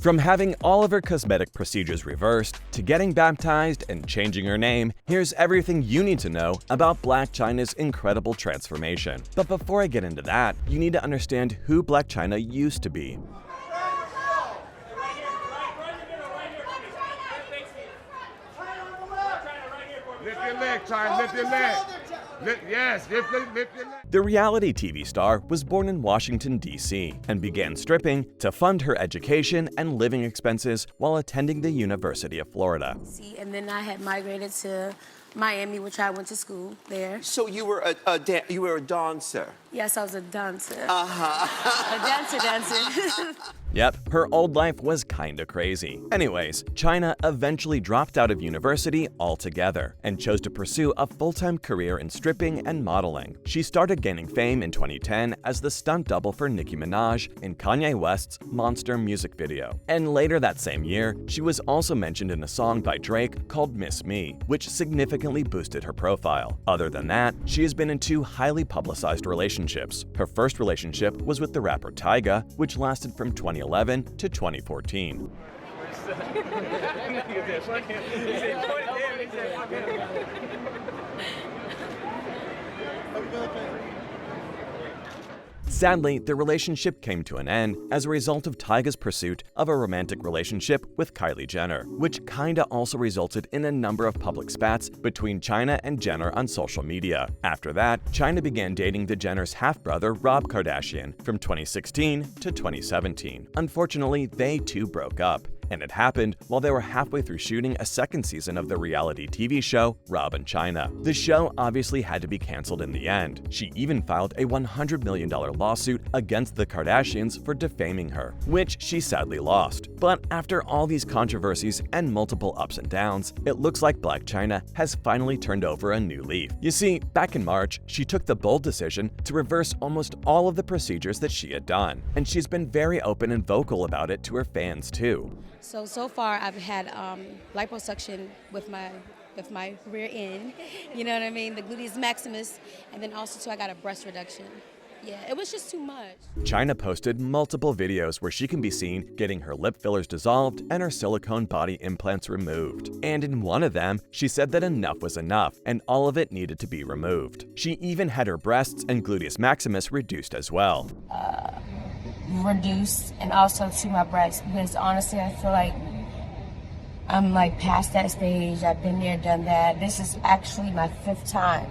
From having all of her cosmetic procedures reversed, to getting baptized and changing her name, here's everything you need to know about Blac Chyna's incredible transformation. But before I get into that, you need to understand who Blac Chyna used to be. Lift your leg, Chyna, lift your leg. Yes, lift your leg. The reality TV star was born in Washington, D.C., and began stripping to fund her education and living expenses while attending the University of Florida. And then I had migrated to Miami, which I went to school there. So you were a dancer? Yes, I was a dancer. Uh-huh. A dancer. Yep, her old life was kinda crazy. Anyways, Chyna eventually dropped out of university altogether and chose to pursue a full-time career in stripping and modeling. She started gaining fame in 2010 as the stunt double for Nicki Minaj in Kanye West's Monster music video. And later that same year, she was also mentioned in a song by Drake called Miss Me, which significantly boosted her profile. Other than that, she has been in 2 highly publicized relationships. Her first relationship was with the rapper Tyga, which lasted from 2011 to 2014. Sadly, the relationship came to an end as a result of Tyga's pursuit of a romantic relationship with Kylie Jenner, which kinda also resulted in a number of public spats between Chyna and Jenner on social media. After that, Chyna began dating the Jenners' half-brother Rob Kardashian from 2016 to 2017. Unfortunately, they too broke up. And it happened while they were halfway through shooting a second season of the reality TV show Rob and Chyna. The show obviously had to be canceled in the end. She even filed a $100 million lawsuit against the Kardashians for defaming her, which she sadly lost. But after all these controversies and multiple ups and downs, it looks like Blac Chyna has finally turned over a new leaf. You see, back in March, she took the bold decision to reverse almost all of the procedures that she had done, and she's been very open and vocal about it to her fans too. So far I've had liposuction with my rear end, you know what I mean, the gluteus maximus, and then also too I got a breast reduction. Yeah, it was just too much. Chyna posted multiple videos where she can be seen getting her lip fillers dissolved and her silicone body implants removed. And in one of them, she said that enough was enough and all of it needed to be removed. She even had her breasts and gluteus maximus reduced as well. Reduced, and also to my breasts, because honestly I feel like I'm like past that stage. I've been there, done that. This is actually my 5th time.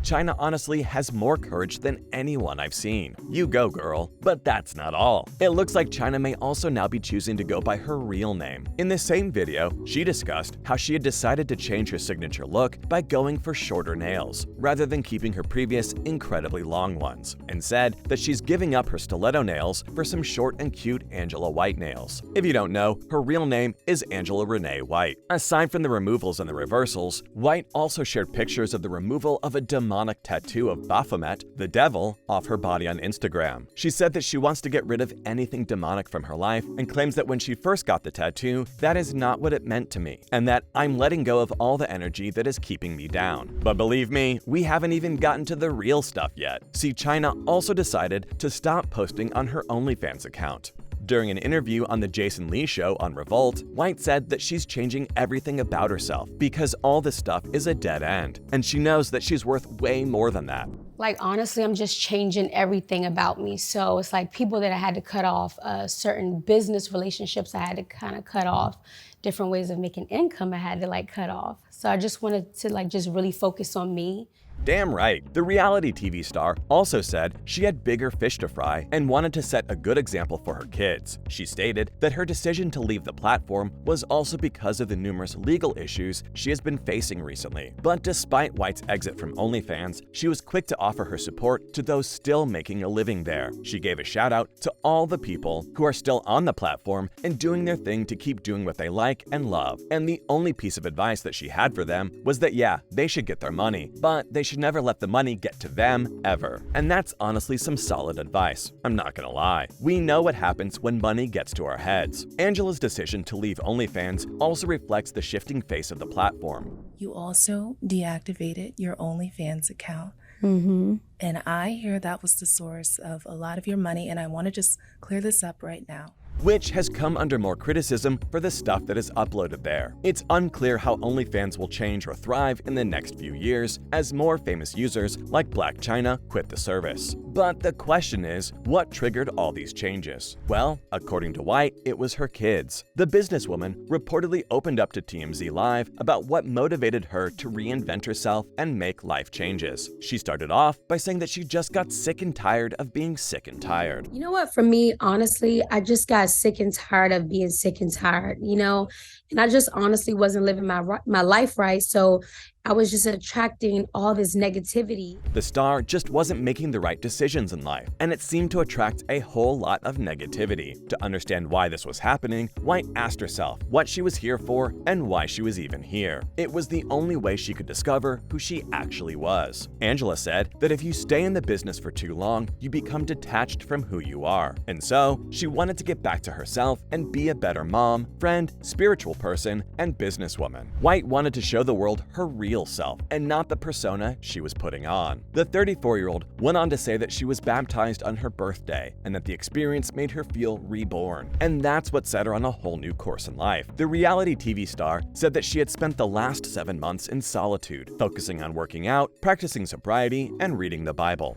Chyna honestly has more courage than anyone I've seen. You go, girl. But that's not all. It looks like Chyna may also now be choosing to go by her real name. In the same video, she discussed how she had decided to change her signature look by going for shorter nails, rather than keeping her previous incredibly long ones, and said that she's giving up her stiletto nails for some short and cute Angela White nails. If you don't know, her real name is Angela Renee White. Aside from the removals and the reversals, White also shared pictures of the removal of a demonic tattoo of Baphomet, the devil, off her body on Instagram. She said that she wants to get rid of anything demonic from her life and claims that when she first got the tattoo, that is not what it meant to me, and that I'm letting go of all the energy that is keeping me down. But believe me, we haven't even gotten to the real stuff yet. See, Chyna also decided to stop posting on her OnlyFans account. During an interview on The Jason Lee Show on Revolt, White said that she's changing everything about herself because all this stuff is a dead end, and she knows that she's worth way more than that. Like, honestly, I'm just changing everything about me. So it's like people that I had to cut off, certain business relationships I had to kind of cut off, different ways of making income I had to like cut off. So I just wanted to like just really focus on me. Damn right. The reality TV star also said she had bigger fish to fry and wanted to set a good example for her kids. She stated that her decision to leave the platform was also because of the numerous legal issues she has been facing recently. But despite White's exit from OnlyFans, she was quick to offer her support to those still making a living there. She gave a shout out to all the people who are still on the platform and doing their thing to keep doing what they like and love. And the only piece of advice that she had for them was that yeah, they should get their money, but they should never let the money get to them, ever. And that's honestly some solid advice. I'm not gonna lie. We know what happens when money gets to our heads. Angela's decision to leave OnlyFans also reflects the shifting face of the platform. You also deactivated your OnlyFans account. Mm-hmm. And I hear that was the source of a lot of your money, and I want to just clear this up right now. which has come under more criticism for the stuff that is uploaded there. It's unclear how OnlyFans will change or thrive in the next few years as more famous users like Blac Chyna quit the service. But the question is, what triggered all these changes? Well, according to White, it was her kids. The businesswoman reportedly opened up to TMZ Live about what motivated her to reinvent herself and make life changes. She started off by saying that she just got sick and tired of being sick and tired. You know what, for me, honestly, I just got sick and tired of being sick and tired, and I just honestly wasn't living my life right. So I was just attracting all this negativity. The star just wasn't making the right decisions in life, and it seemed to attract a whole lot of negativity. To understand why this was happening, White asked herself what she was here for and why she was even here. It was the only way she could discover who she actually was. Angela said that if you stay in the business for too long, you become detached from who you are. And so, she wanted to get back to herself and be a better mom, friend, spiritual person, and businesswoman. White wanted to show the world her real self and not the persona she was putting on. The 34-year-old went on to say that she was baptized on her birthday and that the experience made her feel reborn. And that's what set her on a whole new course in life. The reality TV star said that she had spent the last 7 months in solitude, focusing on working out, practicing sobriety, and reading the Bible.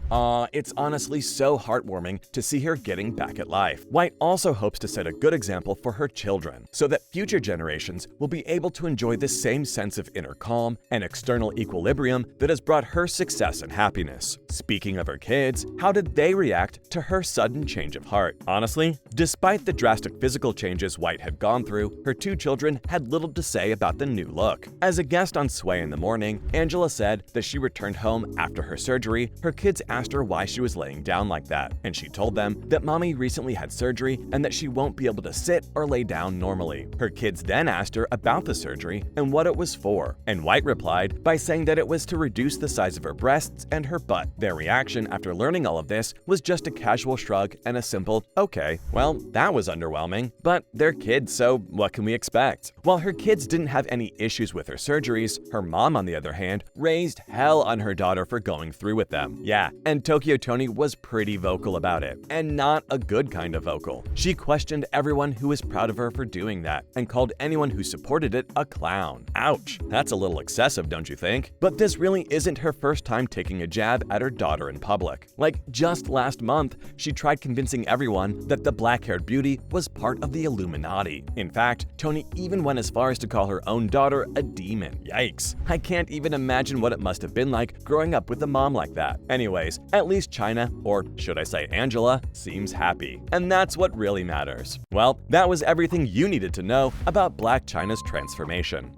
It's honestly so heartwarming to see her getting back at life. White also hopes to set a good example for her children so that future generations will be able to enjoy the same sense of inner calm and external equilibrium that has brought her success and happiness. Speaking of her kids, how did they react to her sudden change of heart? Honestly, despite the drastic physical changes White had gone through, her 2 children had little to say about the new look. As a guest on Sway in the Morning, Angela said that she returned home after her surgery. Her kids asked her why she was laying down like that, and she told them that mommy recently had surgery and that she won't be able to sit or lay down normally. Her kids then asked her about the surgery and what it was for, and White replied by saying that it was to reduce the size of her breasts and her butt. Their reaction after learning all of this was just a casual shrug and a simple, okay, well, that was underwhelming, but they're kids, so what can we expect? While her kids didn't have any issues with her surgeries, her mom, on the other hand, raised hell on her daughter for going through with them. Yeah, and Tokyo Toni was pretty vocal about it, and not a good kind of vocal. She questioned everyone who was proud of her for doing that, and called anyone who supported it a clown. Ouch, that's a little excessive, don't you think? But this really isn't her first time taking a jab at her daughter in public. Like, just last month, she tried convincing everyone that the black-haired beauty was part of the Illuminati. In fact, Toni even went as far as to call her own daughter a demon. Yikes. I can't even imagine what it must have been like growing up with a mom like that. Anyways, at least Chyna, or should I say Angela, seems happy. And that's what really matters. Well, that was everything you needed to know about Blac Chyna's transformation.